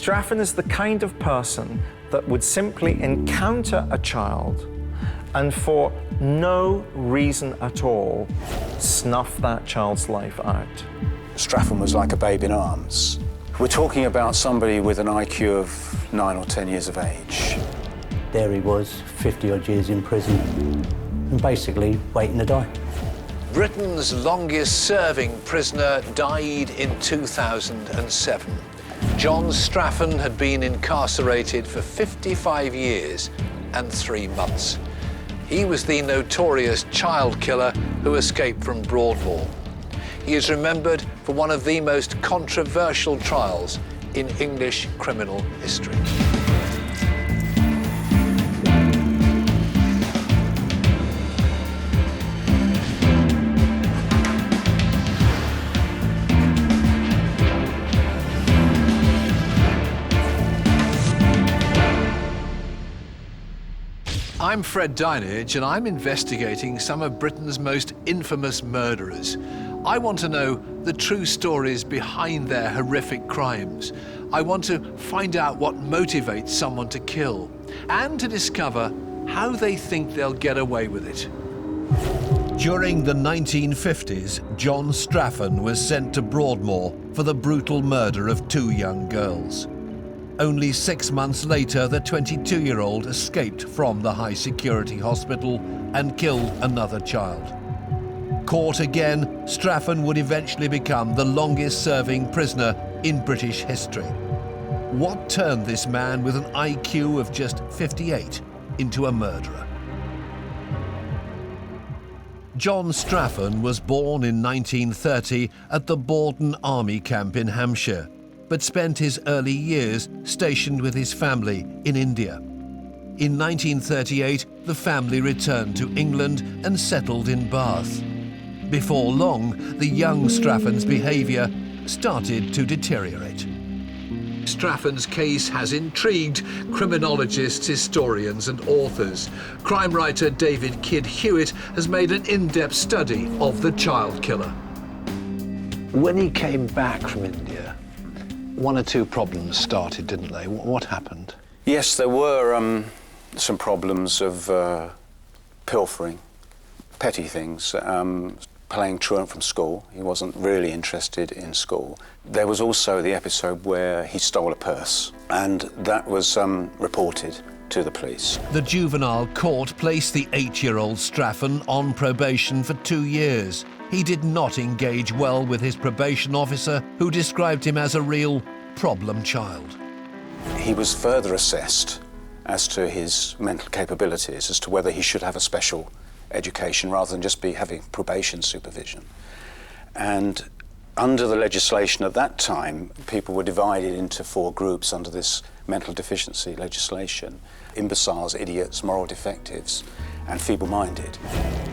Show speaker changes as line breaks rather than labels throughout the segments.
Straffen is the kind of person that would simply encounter a child and for no reason at all snuff that child's life out.
Straffen was like a babe in arms. We're talking about somebody with an IQ of 9 or 10 years of age.
There he was, 50-odd years in prison, and basically waiting to die.
Britain's longest-serving prisoner died in 2007. John Straffen had been incarcerated for 55 years and 3 months. He was the notorious child killer who escaped from Broadmoor. He is remembered for one of the most controversial trials in English criminal history. I'm Fred Dinenage, and I'm investigating some of Britain's most infamous murderers. I want to know the true stories behind their horrific crimes. I want to find out what motivates someone to kill, and to discover how they think they'll get away with it.
During the 1950s, John Straffen was sent to Broadmoor for the brutal murder of 2 young girls. Only 6 months later, the 22-year-old escaped from the high-security hospital and killed another child. Caught again, Straffen would eventually become the longest-serving prisoner in British history. What turned this man with an IQ of just 58 into a murderer? John Straffen was born in 1930 at the Borden Army Camp in Hampshire, but spent his early years stationed with his family in India. In 1938, the family returned to England and settled in Bath. Before long, the young Straffen's behaviour started to deteriorate.
Straffen's case has intrigued criminologists, historians and authors. Crime writer David Kidd Hewitt has made an in-depth study of the child killer. When he came back from India, 1 or 2 problems started, didn't they? What happened?
Yes, there were some problems of pilfering, petty things, playing truant from school. He wasn't really interested in school. There was also the episode where he stole a purse, and that was reported to the police.
The juvenile court placed the 8-year-old Straffen on probation for 2 years. He did not engage well with his probation officer, who described him as a real problem child.
He was further assessed as to his mental capabilities, as to whether he should have a special education rather than just be having probation supervision. And under the legislation at that time, people were divided into 4 groups under this mental deficiency legislation: imbeciles, idiots, moral defectives, and feeble-minded.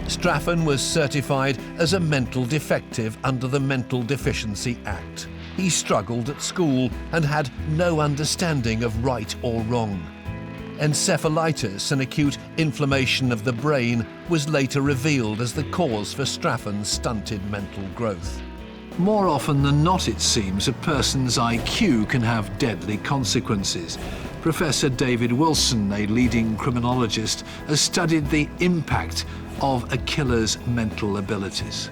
Straffen was certified as a mental defective under the Mental Deficiency Act. He struggled at school and had no understanding of right or wrong. Encephalitis, an acute inflammation of the brain, was later revealed as the cause for Straffen's stunted mental growth.
More often than not, it seems, a person's IQ can have deadly consequences. Professor David Wilson, a leading criminologist, has studied the impact of a killer's mental abilities.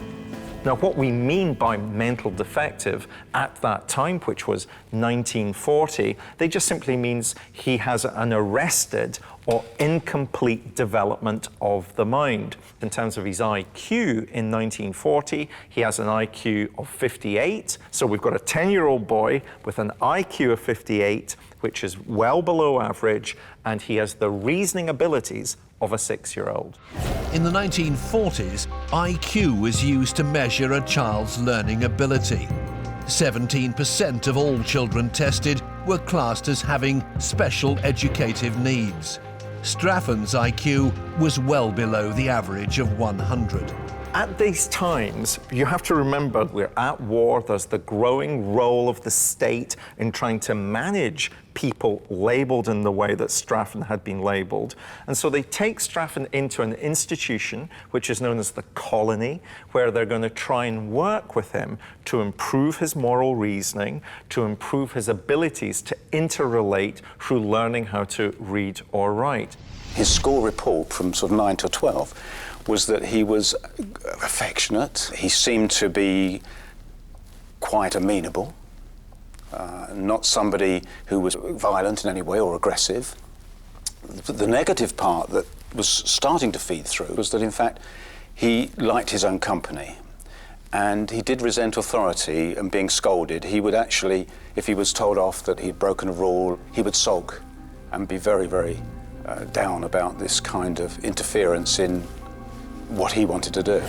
Now, what we mean by mental defective at that time, which was 1940, they just simply means he has an arrested or incomplete development of the mind. In terms of his IQ in 1940, he has an IQ of 58. So we've got a 10-year-old boy with an IQ of 58, which is well below average, and he has the reasoning abilities of a 6-year-old.
In the 1940s, IQ was used to measure a child's learning ability. 17% of all children tested were classed as having special educative needs. Straffen's IQ was well below the average of 100.
At these times, you have to remember we're at war. There's the growing role of the state in trying to manage people labelled in the way that Straffen had been labelled. And so they take Straffen into an institution, which is known as the colony, where they're going to try and work with him to improve his moral reasoning, to improve his abilities to interrelate through learning how to read or write.
His school report from sort of 9 to 12 was that he was affectionate. He seemed to be quite amenable, not somebody who was violent in any way or aggressive. The negative part that was starting to feed through was that, in fact, he liked his own company, and he did resent authority and being scolded. He would actually, if he was told off that he'd broken a rule, he would sulk and be very, very down about this kind of interference in what he wanted to do.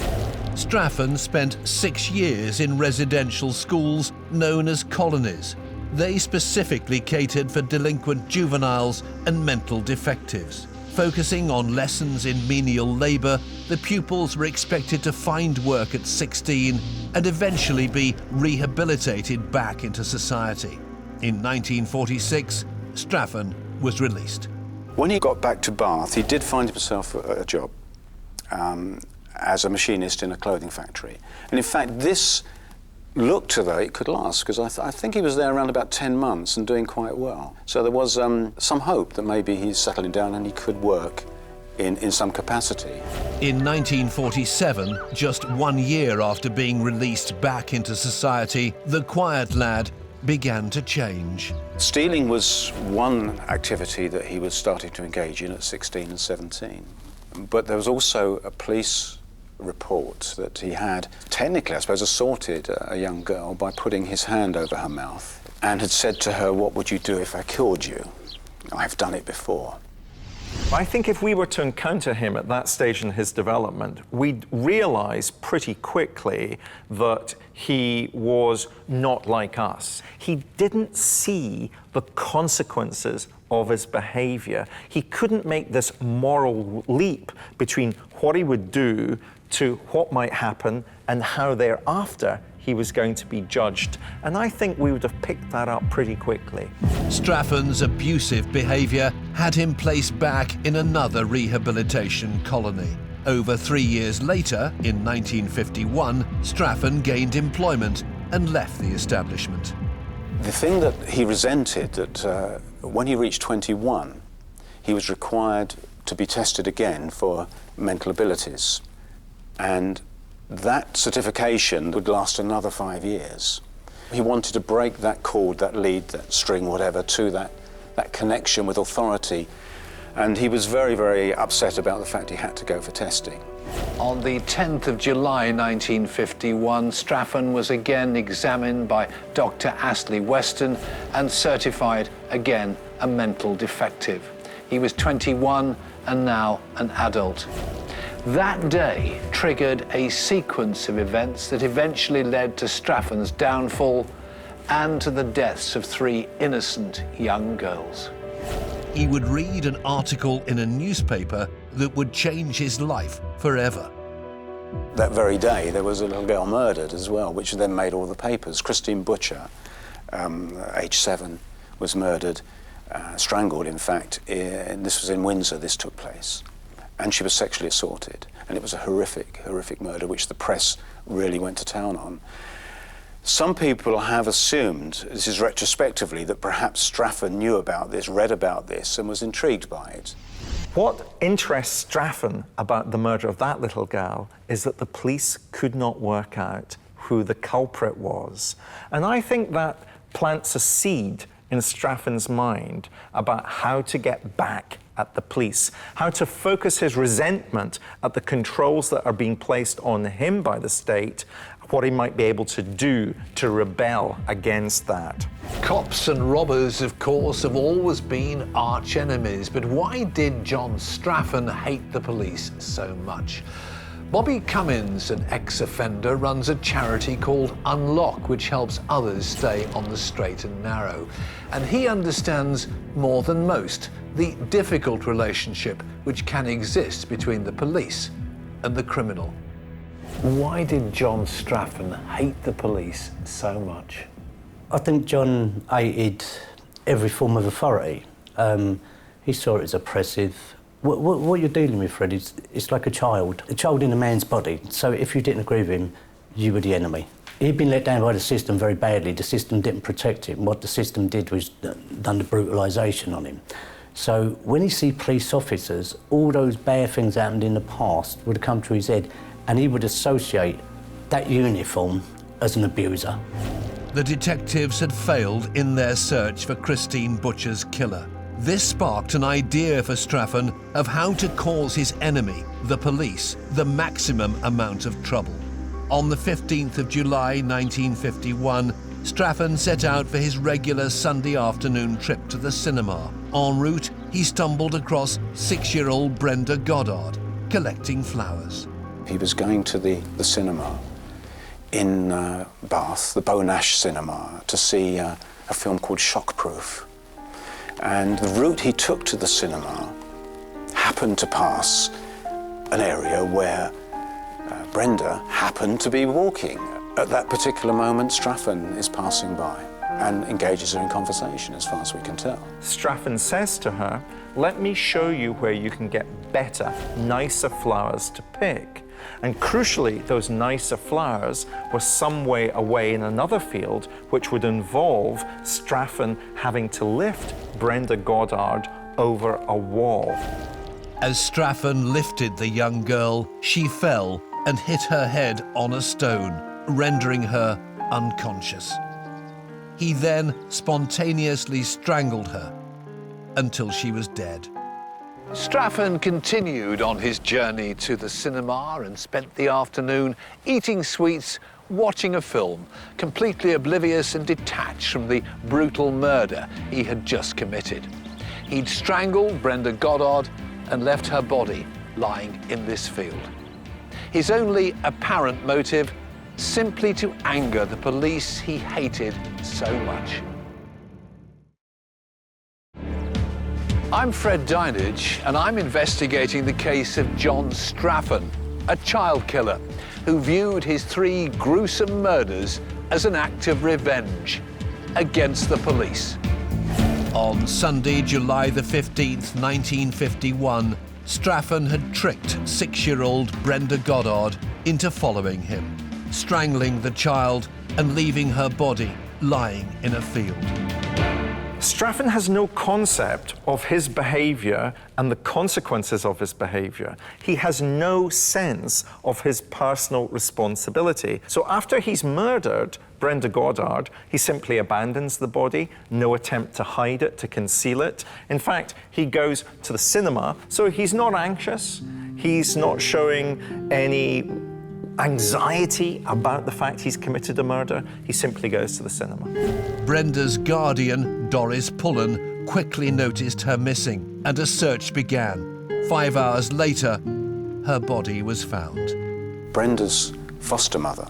Straffen spent 6 years in residential schools known as colonies. They specifically catered for delinquent juveniles and mental defectives. Focusing on lessons in menial labour, the pupils were expected to find work at 16 and eventually be rehabilitated back into society. In 1946, Straffen was released.
When he got back to Bath, he did find himself a job as a machinist in a clothing factory. And in fact, this looked as though it could last, because I think he was there around about 10 months and doing quite well. So there was some hope that maybe he's settling down and he could work in some capacity.
In 1947, just 1 year after being released back into society, the quiet lad began to change.
Stealing was one activity that he was starting to engage in at 16 and 17. But there was also a police report that he had, technically, I suppose, assaulted a young girl by putting his hand over her mouth and had said to her, "What would you do if I killed you? I've done it before."
I think if we were to encounter him at that stage in his development, we'd realise pretty quickly that he was not like us. He didn't see the consequences of his behaviour. He couldn't make this moral leap between what he would do to what might happen and how thereafter he was going to be judged. And I think we would have picked that up pretty quickly.
Straffen's abusive behaviour had him placed back in another rehabilitation colony. Over 3 years later, in 1951, Straffen gained employment and left the establishment.
The thing that he resented, that when he reached 21, he was required to be tested again for mental abilities. And that certification would last another 5 years. He wanted to break that cord, that lead, that string, whatever, to that connection with authority. And he was very, very upset about the fact he had to go for testing.
On the 10th of July 1951, Straffen was again examined by Dr. Astley Weston and certified again a mental defective. He was 21 and now an adult. That day triggered a sequence of events that eventually led to Straffen's downfall and to the deaths of 3 innocent young girls.
He would read an article in a newspaper that would change his life forever.
That very day, there was a little girl murdered as well, which then made all the papers. Christine Butcher, age 7, was murdered, strangled, in fact. This was in Windsor, this took place. And she was sexually assaulted. And it was a horrific, horrific murder, which the press really went to town on. Some people have assumed, this is retrospectively, that perhaps Straffen knew about this, read about this, and was intrigued by it.
What interests Straffen about the murder of that little girl is that the police could not work out who the culprit was. And I think that plants a seed in Straffen's mind about how to get back at the police, how to focus his resentment at the controls that are being placed on him by the state, what he might be able to do to rebel against that.
Cops and robbers, of course, have always been arch enemies, but why did John Straffen hate the police so much? Bobby Cummins, an ex-offender, runs a charity called Unlock, which helps others stay on the straight and narrow. And he understands more than most the difficult relationship which can exist between the police and the criminal. Why did John Straffen hate the police so much?
I think John hated every form of authority. He saw it as oppressive. What you're dealing with, Fred, is it's like a child in a man's body. So if you didn't agree with him, you were the enemy. He'd been let down by the system very badly. The system didn't protect him. What the system did was done the brutalisation on him. So when he see police officers, all those bad things happened in the past would have come to his head, and he would associate that uniform as an abuser.
The detectives had failed in their search for Christine Butcher's killer. This sparked an idea for Straffen of how to cause his enemy, the police, the maximum amount of trouble. On the 15th of July 1951, Straffen set out for his regular Sunday afternoon trip to the cinema. En route, he stumbled across 6-year-old Brenda Godard, collecting flowers.
He was going to the cinema in Bath, the Dinenage cinema, to see a film called Shockproof. And the route he took to the cinema happened to pass an area where Brenda happened to be walking. At that particular moment, Straffen is passing by and engages her in conversation, as far as we can tell.
Straffen says to her, "Let me show you where you can get better, nicer flowers to pick." And crucially, those nicer flowers were some way away in another field, which would involve Straffen having to lift Brenda Godard over a wall.
As Straffen lifted the young girl, she fell and hit her head on a stone, rendering her unconscious. He then spontaneously strangled her until she was dead.
Straffen continued on his journey to the cinema and spent the afternoon eating sweets, watching a film, completely oblivious and detached from the brutal murder he had just committed. He'd strangled Brenda Godard and left her body lying in this field. His only apparent motive, simply to anger the police he hated so much. I'm Fred Dinenage, and I'm investigating the case of John Straffen, a child killer who viewed his 3 gruesome murders as an act of revenge against the police.
On Sunday, July the 15th, 1951, Straffen had tricked 6-year-old Brenda Godard into following him, strangling the child and leaving her body lying in a field.
Straffen has no concept of his behaviour and the consequences of his behaviour. He has no sense of his personal responsibility. So after he's murdered Brenda Godard, he simply abandons the body, no attempt to hide it, to conceal it. In fact, he goes to the cinema, so he's not anxious. He's not showing any anxiety about the fact he's committed a murder. He simply goes to the cinema.
Brenda's guardian, Doris Pullen, quickly noticed her missing, and a search began. 5 hours later, her body was found.
Brenda's foster mother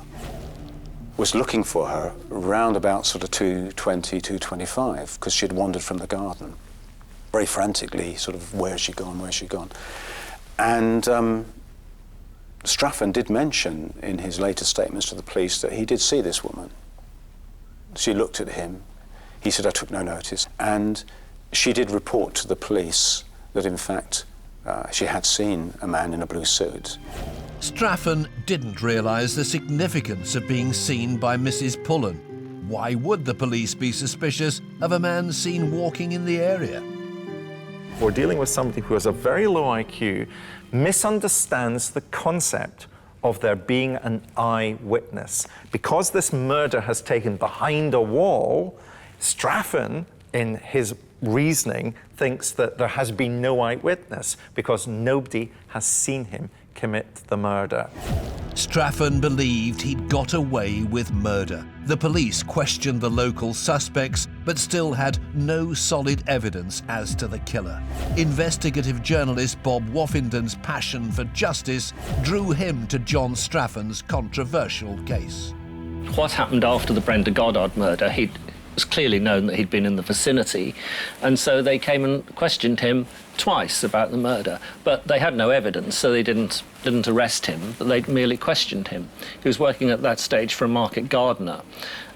was looking for her round about sort of 2:20, 2:25, because she'd wandered from the garden, very frantically, sort of, where's she gone, where's she gone? And Straffen did mention in his later statements to the police that he did see this woman. She looked at him. He said, "I took no notice." And she did report to the police that, in fact, she had seen a man in a blue suit.
Straffen didn't realise the significance of being seen by Mrs. Pullen. Why would the police be suspicious of a man seen walking in the area?
We're dealing with somebody who has a very low IQ, misunderstands the concept of there being an eyewitness. Because this murder has taken behind a wall, Straffen, in his reasoning, thinks that there has been no eyewitness because nobody has seen him commit the murder.
Straffen believed he'd got away with murder. The police questioned the local suspects, but still had no solid evidence as to the killer. Investigative journalist Bob Woffington's passion for justice drew him to John Straffen's controversial case.
What happened after the Brenda Godard murder? It was clearly known that he'd been in the vicinity, and so they came and questioned him twice about the murder, but they had no evidence, so they didn't arrest him, but they merely questioned him. He was working at that stage for a market gardener,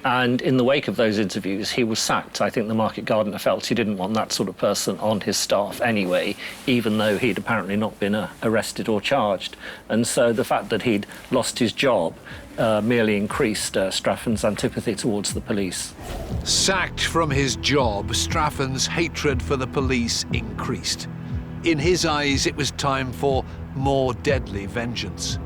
and in the wake of those interviews, he was sacked. I think the market gardener felt he didn't want that sort of person on his staff anyway, even though he'd apparently not been arrested or charged. And so the fact that he'd lost his job merely increased Straffen's antipathy towards the police.
Sacked from his job, Straffen's hatred for the police increased. In his eyes, it was time for more deadly vengeance.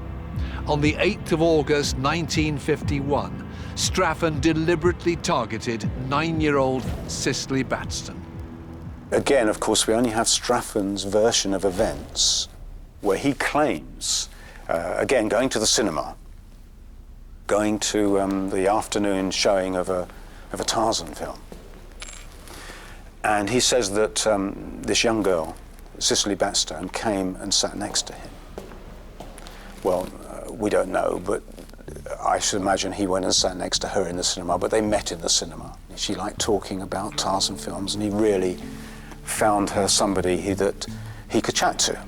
On the 8th of August 1951, Straffen deliberately targeted 9-year-old Cicely Batstone.
Again, of course, we only have Straffen's version of events, where he claims, again, going to the cinema, going to the afternoon showing of a Tarzan film. And he says that this young girl, Cicely Batstone, came and sat next to him. Well, we don't know, but I should imagine he went and sat next to her in the cinema, but they met in the cinema. She liked talking about Tarzan films, and he really found her somebody that he could chat to.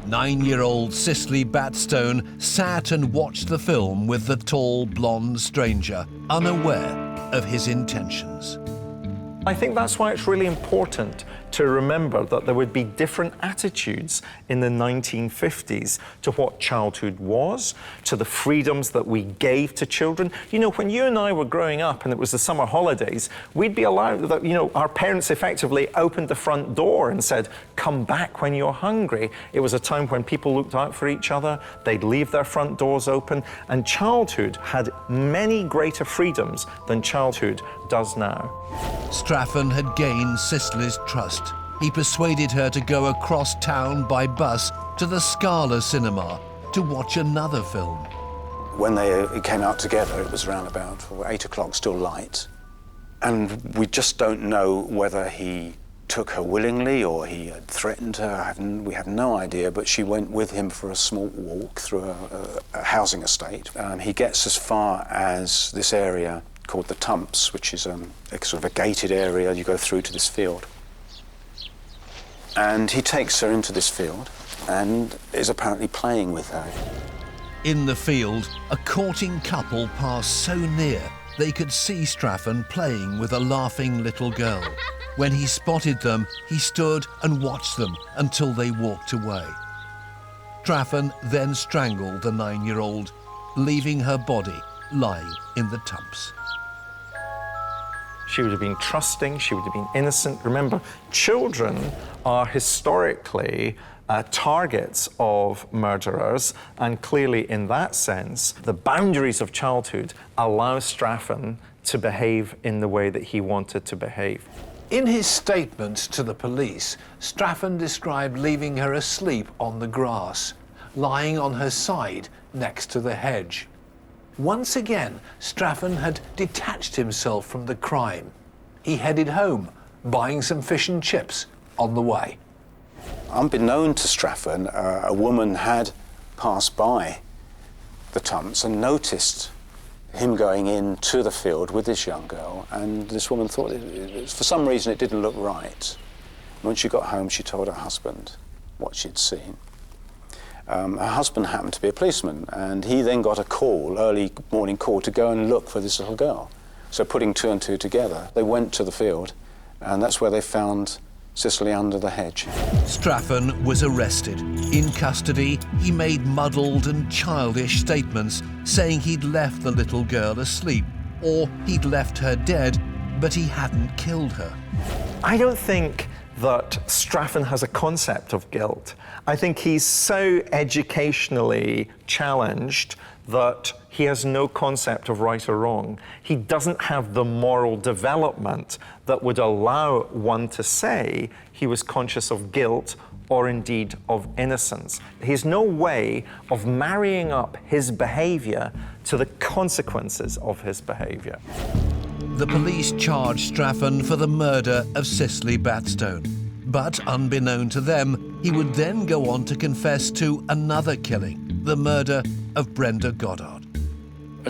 9-year-old Cicely Batstone sat and watched the film with the tall, blonde stranger, unaware of his intentions.
I think that's why it's really important to remember that there would be different attitudes in the 1950s to what childhood was, to the freedoms that we gave to children. You know, when you and I were growing up and it was the summer holidays, we'd be allowed that, you know, our parents effectively opened the front door and said, come back when you're hungry. It was a time when people looked out for each other, they'd leave their front doors open, and childhood had many greater freedoms than childhood does now.
Straffen had gained Cicely's trust. He persuaded her to go across town by bus to the Scala cinema to watch another film.
When they came out together, it was around about 8 o'clock, still light. And we just don't know whether he took her willingly or he had threatened her. We have no idea, but she went with him for a small walk through a housing estate. He gets as far as this area called the Tumps, which is a sort of a gated area. You go through to this field. And he takes her into this field and is apparently playing with her.
In the field, a courting couple passed so near they could see Straffen playing with a laughing little girl. When he spotted them, he stood and watched them until they walked away. Straffen then strangled the 9-year-old, leaving her body lying in the Tumps.
She would have been trusting, she would have been innocent. Remember, children are historically targets of murderers, and clearly in that sense, the boundaries of childhood allow Straffen to behave in the way that he wanted to behave.
In his statement to the police, Straffen described leaving her asleep on the grass, lying on her side next to the hedge. Once again, Straffen had detached himself from the crime. He headed home, buying some fish and chips on the way.
Unbeknown to Straffen, a woman had passed by the Tumps and noticed him going into the field with this young girl, and this woman thought, for some reason, it didn't look right. When she got home, she told her husband what she'd seen. Her husband happened to be a policeman, and he then got a call, early morning call, to go and look for this little girl. So putting 2 and 2 together, they went to the field, and that's where they found Cicely under the hedge.
Straffen was arrested. In custody, he made muddled and childish statements, saying he'd left the little girl asleep, or he'd left her dead, but he hadn't killed her.
I don't think that Straffen has a concept of guilt. I think he's so educationally challenged that he has no concept of right or wrong. He doesn't have the moral development that would allow one to say he was conscious of guilt or indeed of innocence. He has no way of marrying up his behavior to the consequences of his behavior.
The police charged Straffen for the murder of Cicely Batstone. But unbeknown to them, he would then go on to confess to another killing, the murder of Brenda Godard.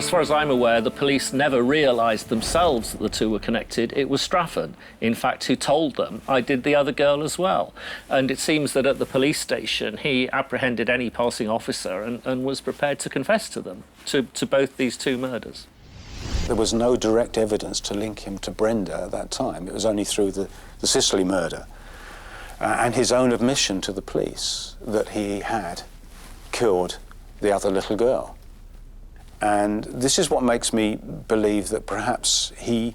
As far as I'm aware, the police never realised themselves that the two were connected. It was Straffen, in fact, who told them, I did the other girl as well. And it seems that at the police station, he apprehended any passing officer and was prepared to confess to them, to both these two murders.
There was no direct evidence to link him to Brenda at that time. It was only through the Sicily murder and his own admission to the police that he had killed the other little girl. And this is what makes me believe that perhaps he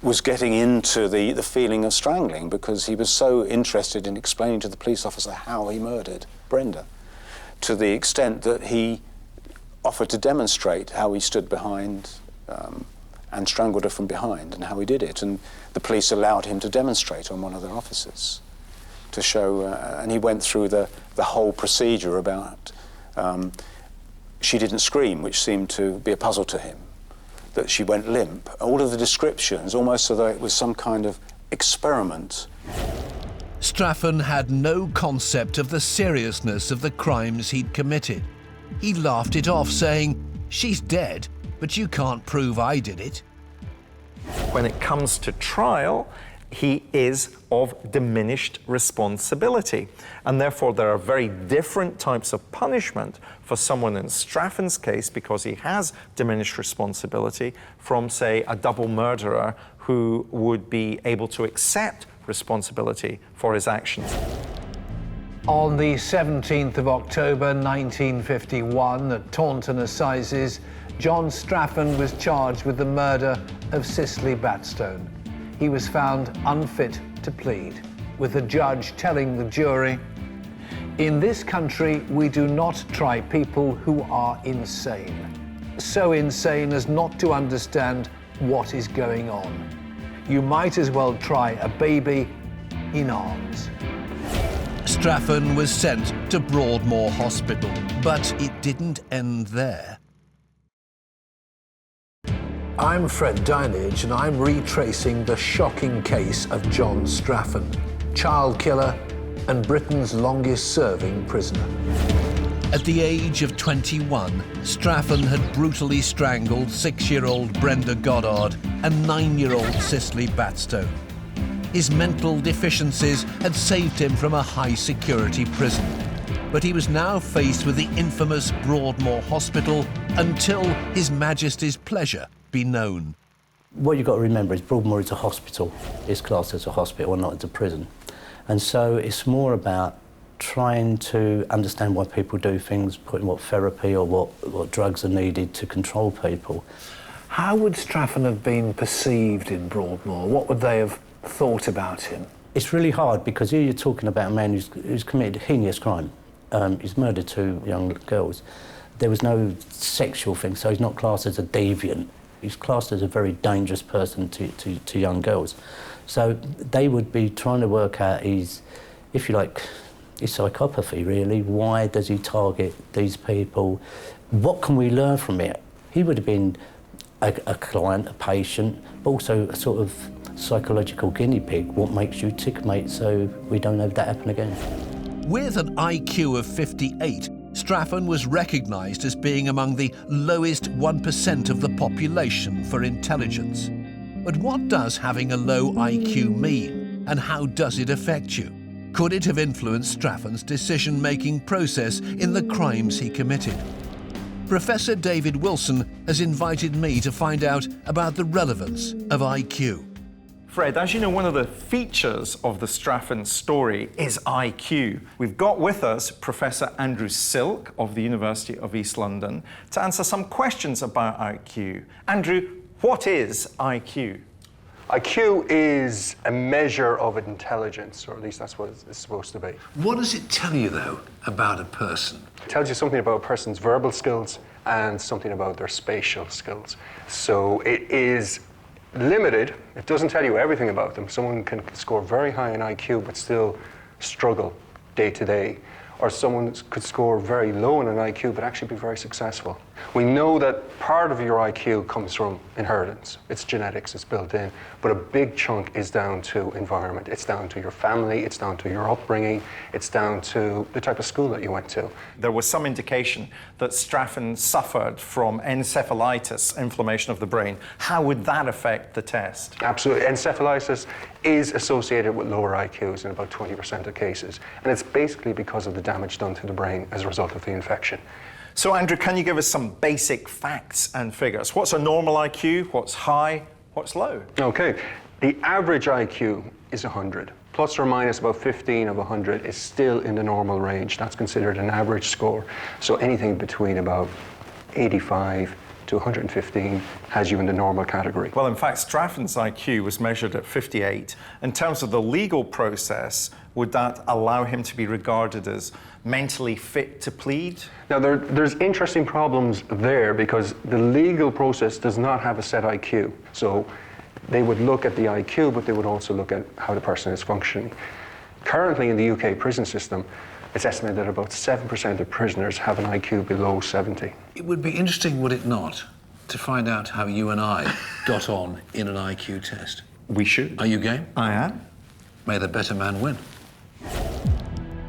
was getting into the feeling of strangling, because he was so interested in explaining to the police officer how he murdered Brenda, to the extent that he offered to demonstrate how he stood behind and strangled her from behind and how he did it. And the police allowed him to demonstrate on one of their officers to show, and he went through the whole procedure about she didn't scream, which seemed to be a puzzle to him, that she went limp. All of the descriptions, almost as though it was some kind of experiment.
Straffen had no concept of the seriousness of the crimes he'd committed. He laughed it off, saying, "She's dead, but you can't prove I did it."
When it comes to trial, he is of diminished responsibility. And therefore, there are very different types of punishment for someone in Straffen's case, because he has diminished responsibility, from, say, a double murderer who would be able to accept responsibility for his actions.
On the 17th of October 1951, at Taunton Assizes, John Straffen was charged with the murder of Cicely Batstone. He was found unfit to plead, with the judge telling the jury, "In this country, we do not try people who are insane. So insane as not to understand what is going on. You might as well try a baby in arms."
Straffen was sent to Broadmoor Hospital, but it didn't end there.
I'm Fred Dinenage, and I'm retracing the shocking case of John Straffen, child killer and Britain's longest-serving prisoner.
At the age of 21, Straffen had brutally strangled 6-year-old Brenda Godard and 9-year-old Cicely Batstone. His mental deficiencies had saved him from a high-security prison, but he was now faced with the infamous Broadmoor Hospital until His Majesty's pleasure be known.
What you've got to remember is Broadmoor is a hospital. It's classed as a hospital and not as a prison. And so it's more about trying to understand why people do things, putting what therapy or what drugs are needed to control people.
How would Straffen have been perceived in Broadmoor? What would they have thought about him?
It's really hard, because here you're talking about a man who's committed a heinous crime. He's murdered 2 young girls. There was no sexual thing, so he's not classed as a deviant. He's classed as a very dangerous person to young girls. So they would be trying to work out his, if you like, his psychopathy, really. Why does he target these people? What can we learn from it? He would have been a client, a patient, but also a sort of psychological guinea pig. What makes you tick, mate, so we don't have that happen again?
With an IQ of 58, Straffen was recognised as being among the lowest 1% of the population for intelligence. But what does having a low IQ mean, and how does it affect you? Could it have influenced Straffen's decision-making process in the crimes he committed? Professor David Wilson has invited me to find out about the relevance of IQ.
Fred, as you know, one of the features of the Straffen story is IQ. We've got with us Professor Andrew Silk of the University of East London to answer some questions about IQ. Andrew, what is IQ?
IQ is a measure of intelligence, or at least that's what it's supposed to be.
What does it tell you, though, about a person?
It tells you something about a person's verbal skills and something about their spatial skills. So it is limited. It doesn't tell you everything about them. Someone can score very high in IQ but still struggle day to day. or someone could score very low in an IQ but actually be very successful. We know that part of your IQ comes from inheritance. It's genetics, it's built in, but a big chunk is down to environment. It's down to your family, it's down to your upbringing, it's down to the type of school that you went to.
There was some indication that Straffen suffered from encephalitis, inflammation of the brain. How would that affect the test?
Absolutely. Encephalitis is associated with lower IQs in about 20% of cases, and it's basically because of the damage done to the brain as a result of the infection.
So, Andrew, can you give us some basic facts and figures? What's a normal IQ? What's high? What's low?
Okay. The average IQ is 100. Plus or minus about 15 of 100 is still in the normal range. That's considered an average score. So anything between about 85 to 115 has you in the normal category.
Well, in fact, Straffen's IQ was measured at 58. In terms of the legal process, would that allow him to be regarded as mentally fit to plead?
Now, there's interesting problems there because the legal process does not have a set IQ. So they would look at the IQ, but they would also look at how the person is functioning. Currently in the UK prison system, it's estimated that about 7% of prisoners have an IQ below 70.
It would be interesting, would it not, to find out how you and I got on in an IQ test?
We should.
Are you game?
I am.
May the better man win.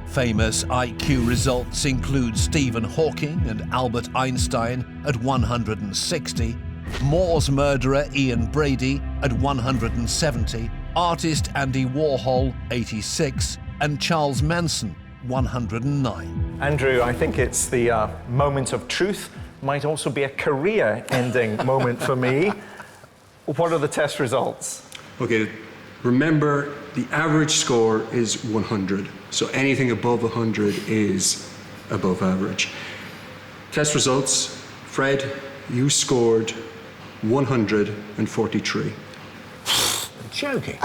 Famous IQ results include Stephen Hawking and Albert Einstein at 160, Moore's murderer Ian Brady at 170, artist Andy Warhol 86, and Charles Manson 109.
Andrew, I think it's the moment of truth. Might also be a career-ending moment for me. What are the test results?
Okay, remember the average score is 100. So anything above 100 is above average. Test results, Fred, you scored 143.
Joking.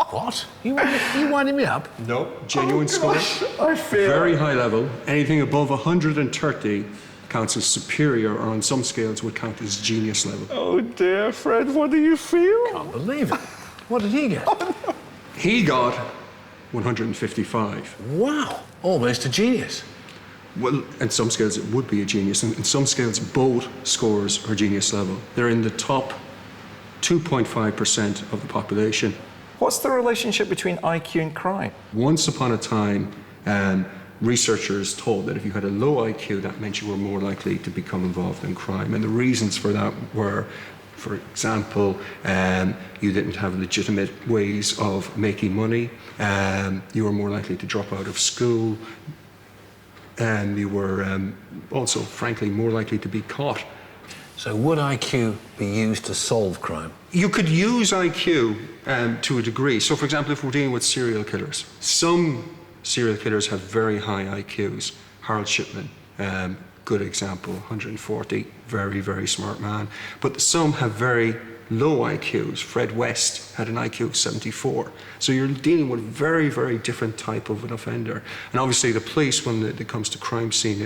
What? You winding me up?
No, genuine score.
I feel
Very high level. Anything above 130 counts as superior, or on some scales would count as genius level.
Oh dear, Fred, what do you feel?
Can't believe it. What did he get?
He got 155.
Wow, almost a genius.
Well, in some scales it would be a genius, and in some scales both scores are genius level. They're in the top 2.5% of the population.
What's the relationship between IQ and crime?
Once upon a time, researchers told that if you had a low IQ, that meant you were more likely to become involved in crime. And the reasons for that were, for example, you didn't have legitimate ways of making money, you were more likely to drop out of school, and you were also, frankly, more likely to be caught.
So would IQ be used to solve crime?
You could use IQ to a degree. So, for example, if we're dealing with serial killers, some serial killers have very high IQs. Harold Shipman, good example, 140, very, very smart man. But some have very low IQs. Fred West had an IQ of 74. So you're dealing with a very, very different type of an offender. And obviously the police, when it comes to crime scene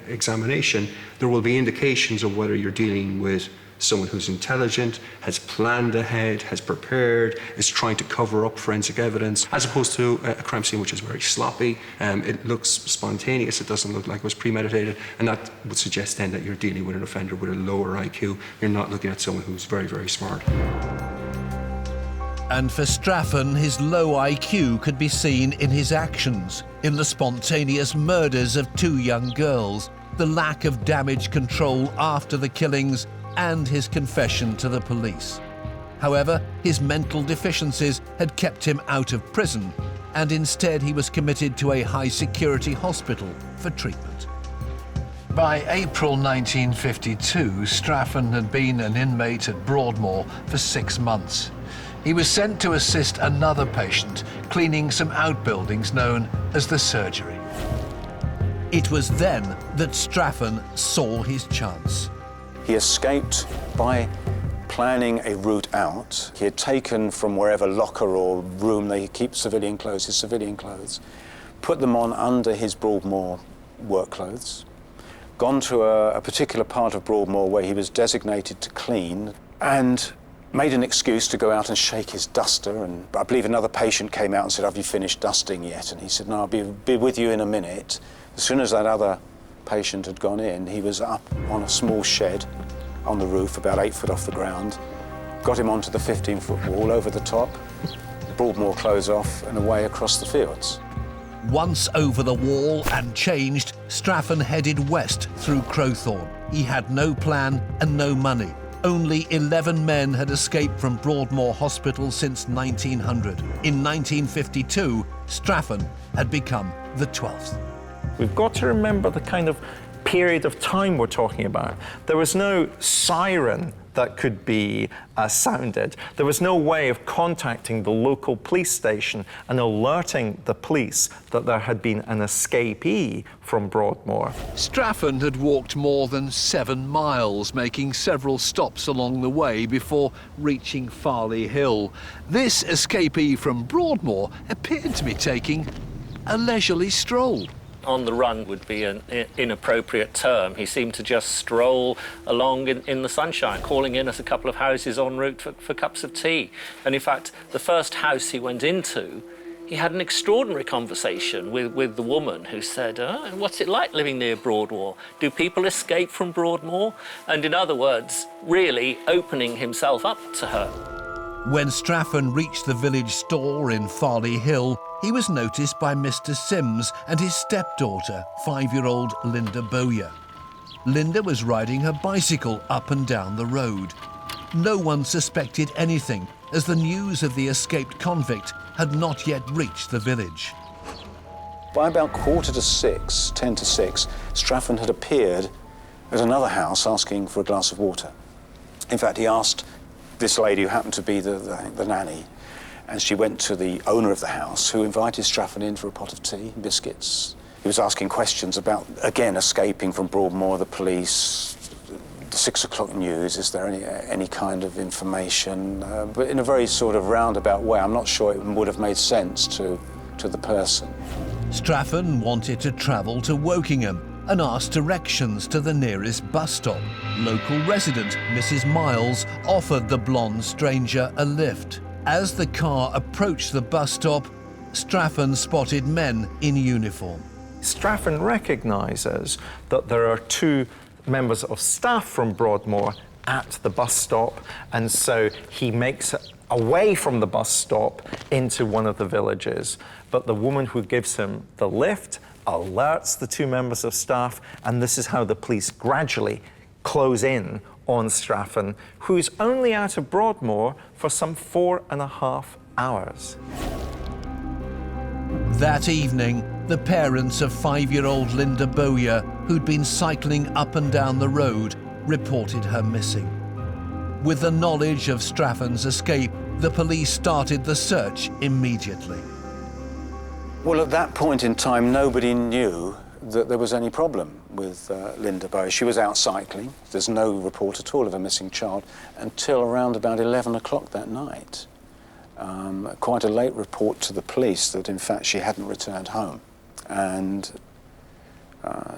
examination, there will be indications of whether you're dealing with someone who's intelligent, has planned ahead, has prepared, is trying to cover up forensic evidence, as opposed to a crime scene which is very sloppy. It looks spontaneous, it doesn't look like it was premeditated, and that would suggest then that you're dealing with an offender with a lower IQ. You're not looking at someone who's very, very smart.
And for Straffen, his low IQ could be seen in his actions, in the spontaneous murders of 2 young girls, the lack of damage control after the killings, and his confession to the police. However, his mental deficiencies had kept him out of prison, and instead he was committed to a high-security hospital for treatment.
By April 1952, Straffen had been an inmate at Broadmoor for 6 months. He was sent to assist another patient cleaning some outbuildings known as the surgery.
It was then that Straffen saw his chance.
He escaped by planning a route out. He had taken from wherever locker or room they keep civilian clothes, his civilian clothes, put them on under his Broadmoor work clothes, gone to a particular part of Broadmoor where he was designated to clean, and made an excuse to go out and shake his duster, and I believe another patient came out and said, "Have you finished dusting yet?" And he said, "No, I'll be with you in a minute." As soon as that other patient had gone in, he was up on a small shed on the roof, about 8 foot off the ground, got him onto the 15-foot wall over the top, Broadmoor clothes off and away across the fields.
Once over the wall and changed, Straffen headed west through Crowthorne. He had no plan and no money. Only 11 men had escaped from Broadmoor Hospital since 1900. In 1952, Straffen had become the 12th.
We've got to remember the kind of period of time we're talking about. There was no siren that could be sounded. There was no way of contacting the local police station and alerting the police that there had been an escapee from Broadmoor.
Straffen had walked more than 7 miles, making several stops along the way before reaching Farley Hill. This escapee from Broadmoor appeared to be taking a leisurely stroll.
On the run would be an inappropriate term. He seemed to just stroll along in the sunshine, calling in at a couple of houses en route for cups of tea. And in fact, the first house he went into, he had an extraordinary conversation with the woman who said, "What's it like living near Broadmoor? Do people escape from Broadmoor?" And in other words, really opening himself up to her.
When Straffen reached the village store in Farley Hill, he was noticed by Mr. Sims and his stepdaughter, 5-year-old Linda Bowyer. Linda was riding her bicycle up and down the road. No one suspected anything, as the news of the escaped convict had not yet reached the village.
By about 5:45, 10 to 6, Straffen had appeared at another house asking for a glass of water. In fact, he asked this lady, who happened to be the nanny, and she went to the owner of the house, who invited Straffen in for a pot of tea and biscuits. He was asking questions about, again, escaping from Broadmoor, the police, the 6 o'clock news, is there any kind of information? But in a very sort of roundabout way. I'm not sure it would have made sense to the person.
Straffen wanted to travel to Wokingham and asked directions to the nearest bus stop. Local resident Mrs. Miles offered the blonde stranger a lift. As the car approached the bus stop, Straffen spotted men in uniform.
Straffen recognises that there are 2 members of staff from Broadmoor at the bus stop, and so he makes away from the bus stop into one of the villages. But the woman who gives him the lift alerts the 2 members of staff, and this is how the police gradually close in on Straffen, who's only out of Broadmoor for some 4.5 hours.
That evening, the parents of 5-year-old Linda Bowyer, who'd been cycling up and down the road, reported her missing. With the knowledge of Straffen's escape, the police started the search immediately.
Well, at that point in time, nobody knew that there was any problem with Linda Bowyer. She was out cycling. There's no report at all of a missing child until around about 11 o'clock that night. Quite a late report to the police that, in fact, she hadn't returned home. And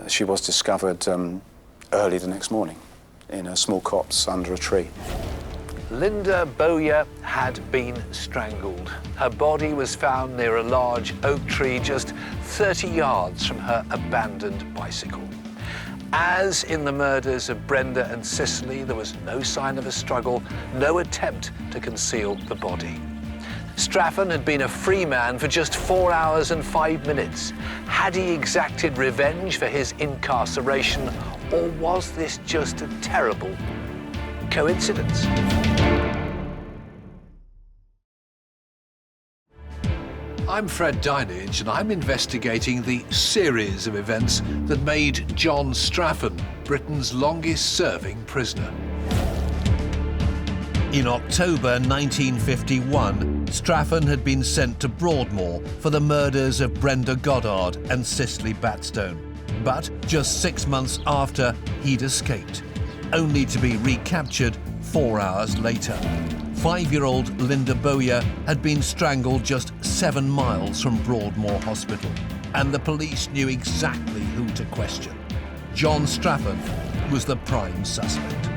she was discovered early the next morning in a small copse under a tree.
Linda Bowyer had been strangled. Her body was found near a large oak tree just 30 yards from her abandoned bicycle. As in the murders of Brenda and Cicely, there was no sign of a struggle, no attempt to conceal the body. Straffen had been a free man for just 4 hours and 5 minutes. Had he exacted revenge for his incarceration, or was this just a terrible coincidence? I'm Fred Dinenage, and I'm investigating the series of events that made John Straffen Britain's longest-serving prisoner.
In October 1951, Straffen had been sent to Broadmoor for the murders of Brenda Godard and Cicely Batstone. But just 6 months after, he'd escaped, only to be recaptured 4 hours later. 5-year-old Linda Bowyer had been strangled just 7 miles from Broadmoor Hospital, and the police knew exactly who to question. John Straffen was the prime suspect.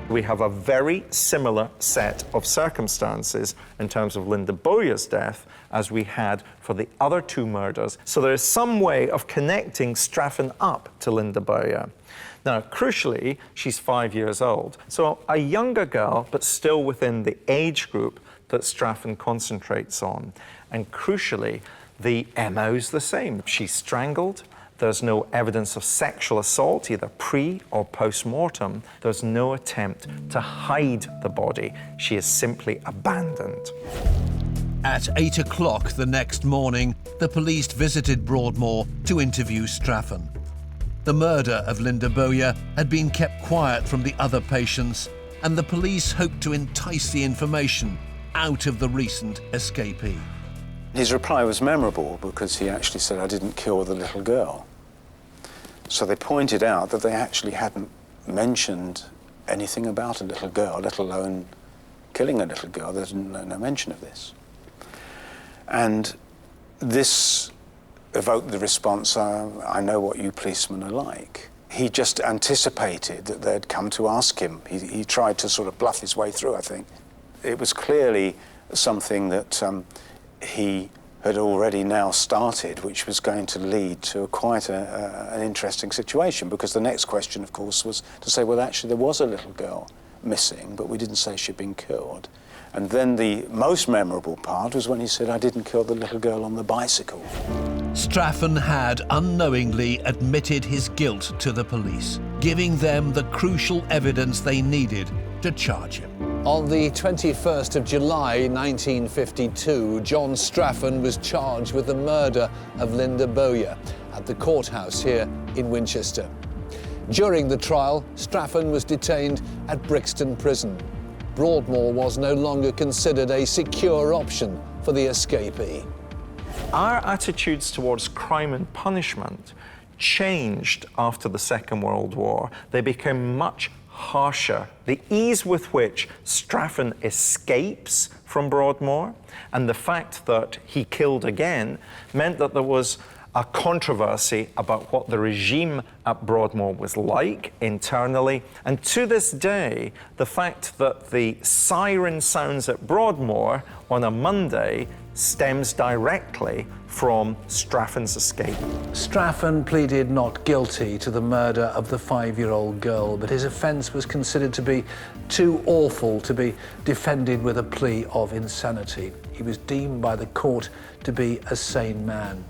We have a very similar set of circumstances in terms of Linda Bowyer's death as we had for the other two murders. So there is some way of connecting Straffen up to Linda Bowyer. Now, crucially, she's 5 years old. So a younger girl, but still within the age group that Straffen concentrates on. And crucially, the MO's the same. She's strangled. There's no evidence of sexual assault, either pre or post-mortem. There's no attempt to hide the body. She is simply abandoned.
At 8 o'clock the next morning, the police visited Broadmoor to interview Straffen. The murder of Linda Bowyer had been kept quiet from the other patients, and the police hoped to entice the information out of the recent escapee.
His reply was memorable because he actually said, "I didn't kill the little girl." So they pointed out that they actually hadn't mentioned anything about a little girl, let alone killing a little girl. There's no mention of this. And this evoked the response, "I know what you policemen are like." He just anticipated that they'd come to ask him. He tried to sort of bluff his way through, I think. It was clearly something that he had already now started, which was going to lead to quite an interesting situation, because the next question, of course, was to say, well, actually, there was a little girl missing, but we didn't say she'd been killed. And then the most memorable part was when he said, "I didn't kill the little girl on the bicycle."
Straffen had unknowingly admitted his guilt to the police, giving them the crucial evidence they needed to charge him.
On the 21st of July 1952, John Straffen was charged with the murder of Linda Bowyer at the courthouse here in Winchester. During the trial, Straffen was detained at Brixton Prison. Broadmoor was no longer considered a secure option for the escapee.
Our attitudes towards crime and punishment changed after the Second World War. They became much harsher. The ease with which Straffen escapes from Broadmoor and the fact that he killed again meant that there was a controversy about what the regime at Broadmoor was like internally. And to this day, the fact that the siren sounds at Broadmoor on a Monday stems directly from Straffen's escape.
Straffen pleaded not guilty to the murder of the 5-year-old girl, but his offence was considered to be too awful to be defended with a plea of insanity. He was deemed by the court to be a sane man.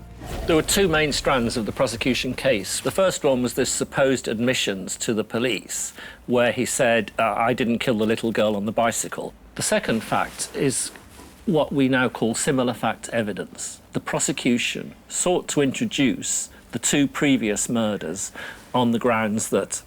There were two main strands of the prosecution case. The first one was this supposed admissions to the police, where he said, I didn't kill the little girl on the bicycle. The second fact is what we now call similar fact evidence. The prosecution sought to introduce the two previous murders on the grounds that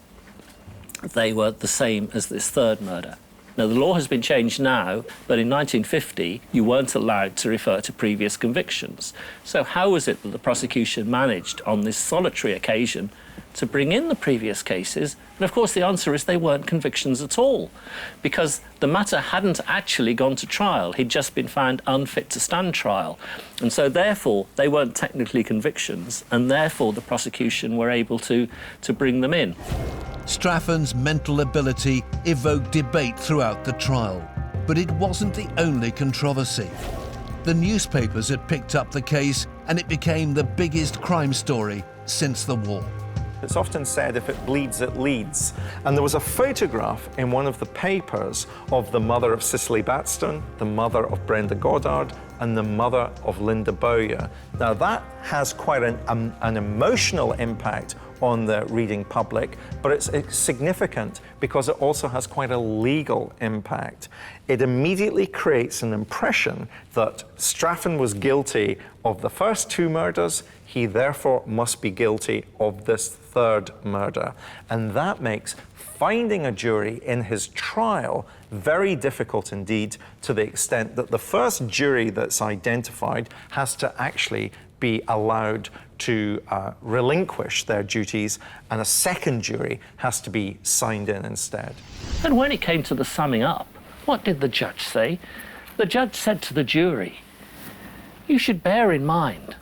they were the same as this third murder. Now, the law has been changed now, but in 1950, you weren't allowed to refer to previous convictions. So how was it that the prosecution managed on this solitary occasion to bring in the previous cases? And of course, the answer is they weren't convictions at all, because the matter hadn't actually gone to trial. He'd just been found unfit to stand trial. And so therefore, they weren't technically convictions, and therefore the prosecution were able to bring them in.
Straffen's mental ability evoked debate throughout the trial, but it wasn't the only controversy. The newspapers had picked up the case, and it became the biggest crime story since the war.
It's often said, if it bleeds, it leads. And there was a photograph in one of the papers of the mother of Cicely Batstone, the mother of Brenda Godard, and the mother of Linda Bowyer. Now, that has quite an emotional impact on the reading public, but it's significant because it also has quite a legal impact. It immediately creates an impression that Straffen was guilty of the first two murders. He therefore must be guilty of this third murder. And that makes finding a jury in his trial very difficult indeed, to the extent that the first jury that's identified has to actually be allowed to relinquish their duties, and a second jury has to be signed in instead.
And when it came to the summing up, what did the judge say? The judge said to the jury, you should bear in mind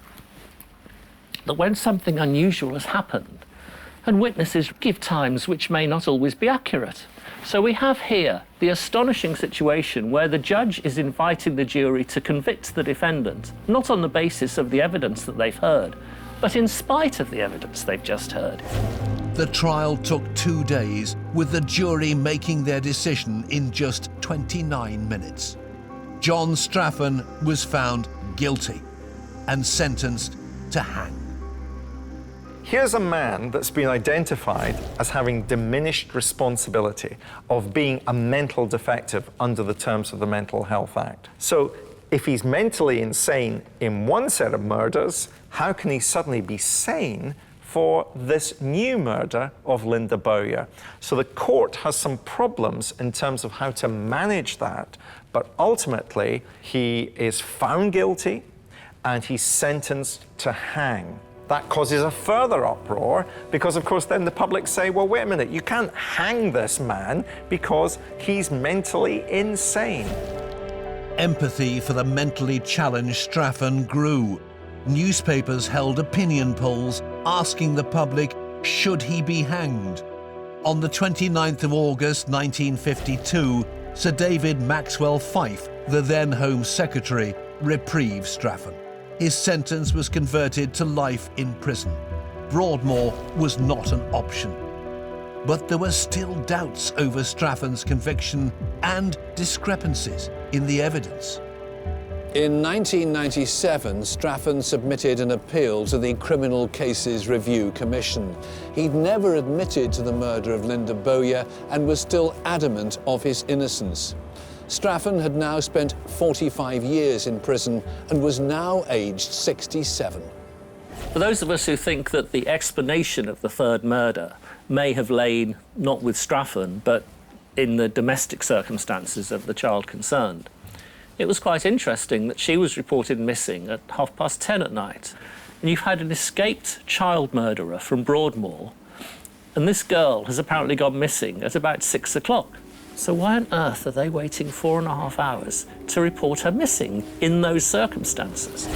that when something unusual has happened, And witnesses give times which may not always be accurate. So we have here the astonishing situation where the judge is inviting the jury to convict the defendant, not on the basis of the evidence that they've heard, but in spite of the evidence they've just heard.
The trial took 2 days, with the jury making their decision in just 29 minutes. John Straffen was found guilty and sentenced to hang.
Here's a man that's been identified as having diminished responsibility of being a mental defective under the terms of the Mental Health Act. So if he's mentally insane in one set of murders, how can he suddenly be sane for this new murder of Linda Bowyer? So the court has some problems in terms of how to manage that, but ultimately he is found guilty and he's sentenced to hang. That causes a further uproar because, of course, then the public say, well, wait a minute, you can't hang this man because he's mentally insane.
Empathy for the mentally challenged Straffen grew. Newspapers held opinion polls asking the public, should he be hanged? On the 29th of August 1952, Sir David Maxwell Fyfe, the then Home Secretary, reprieved Straffen. His sentence was converted to life in prison. Broadmoor was not an option. But there were still doubts over Straffen's conviction and discrepancies in the evidence.
In 1997, Straffen submitted an appeal to the Criminal Cases Review Commission. He'd never admitted to the murder of Linda Bowyer and was still adamant of his innocence. Straffen had now spent 45 years in prison and was now aged 67.
For those of us who think that the explanation of the third murder may have lain not with Straffen, but in the domestic circumstances of the child concerned, it was quite interesting that she was reported missing at 10:30 at night. And you've had an escaped child murderer from Broadmoor, and this girl has apparently gone missing at about 6 o'clock. So why on earth are they waiting 4.5 hours to report her missing in those circumstances?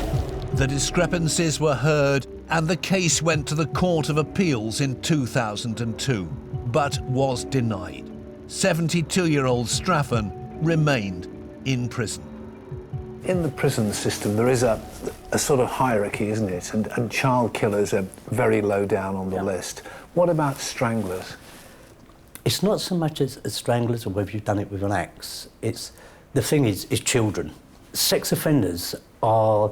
The discrepancies were heard and the case went to the Court of Appeals in 2002, but was denied. 72-year-old Straffen remained in prison.
In the prison system, there is a sort of hierarchy, isn't it? And child killers are very low down on the list. What about stranglers?
It's not so much as stranglers or whether you've done it with an axe. It's the thing is children. Sex offenders are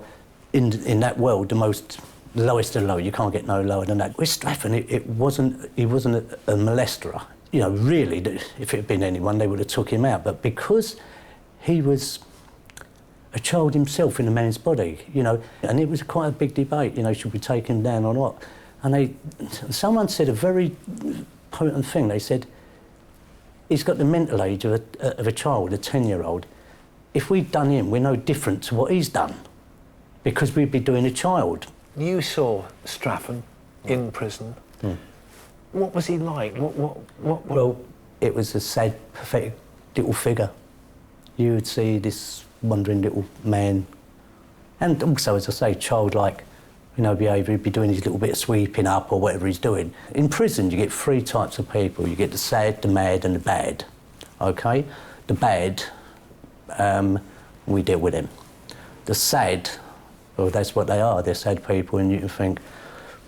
in that world the lowest of low. You can't get no lower than that. With Straffen, he wasn't a molester. You know, really, if it had been anyone, they would have took him out. But because he was a child himself in a man's body, you know, and it was quite a big debate. You know, should we take him down or not? And someone said a very potent thing. They said, he's got the mental age of a child, a 10-year-old. If we'd done him, we're no different to what he's done, because we'd be doing a child.
You saw Straffen in prison. What was he like? What?
Well, it was a sad, pathetic little figure. You would see this wandering little man, and also, as I say, childlike, you know, behaviour. He'd be doing his little bit of sweeping up or whatever he's doing. In prison, you get 3 types of people. You get the sad, the mad and the bad, OK? The bad, we deal with them. The sad, well, that's what they are. They're sad people, and you can think,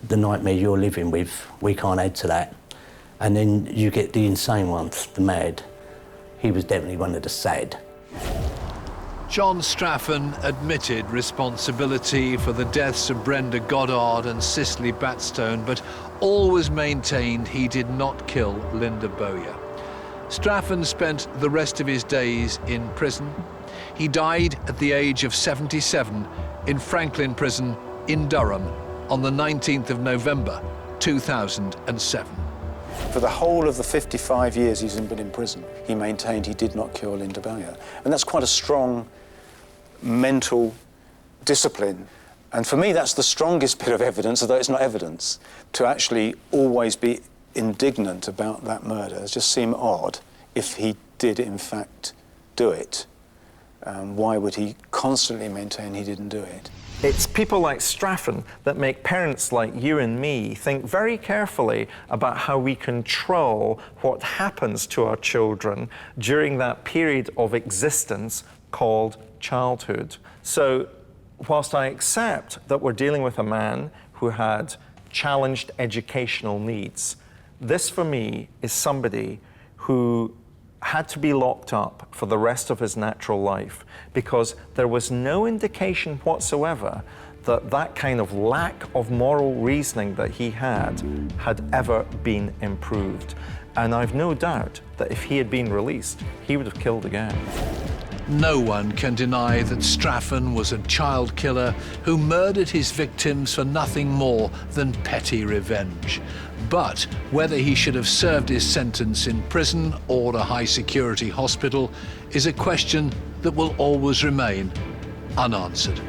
the nightmare you're living with, we can't add to that. And then you get the insane ones, the mad. He was definitely one of the sad.
John Straffen admitted responsibility for the deaths of Brenda Godard and Cicely Batstone, but always maintained he did not kill Linda Bowyer. Straffen spent the rest of his days in prison. He died at the age of 77 in Franklin Prison in Durham on the 19th of November 2007.
For the whole of the 55 years he's been in prison, he maintained he did not kill Linda Bowyer. And that's quite a strong mental discipline. And for me, that's the strongest bit of evidence, although it's not evidence. To actually always be indignant about that murder, it just seemed odd if he did, in fact, do it. Why would he constantly maintain he didn't do it?
It's people like Straffen that make parents like you and me think very carefully about how we control what happens to our children during that period of existence called childhood. So, whilst I accept that we're dealing with a man who had challenged educational needs, this for me is somebody who had to be locked up for the rest of his natural life because there was no indication whatsoever that that kind of lack of moral reasoning that he had ever been improved. And I've no doubt that if he had been released, he would have killed again.
No one can deny that Straffen was a child killer who murdered his victims for nothing more than petty revenge. But whether he should have served his sentence in prison or a high-security hospital is a question that will always remain unanswered.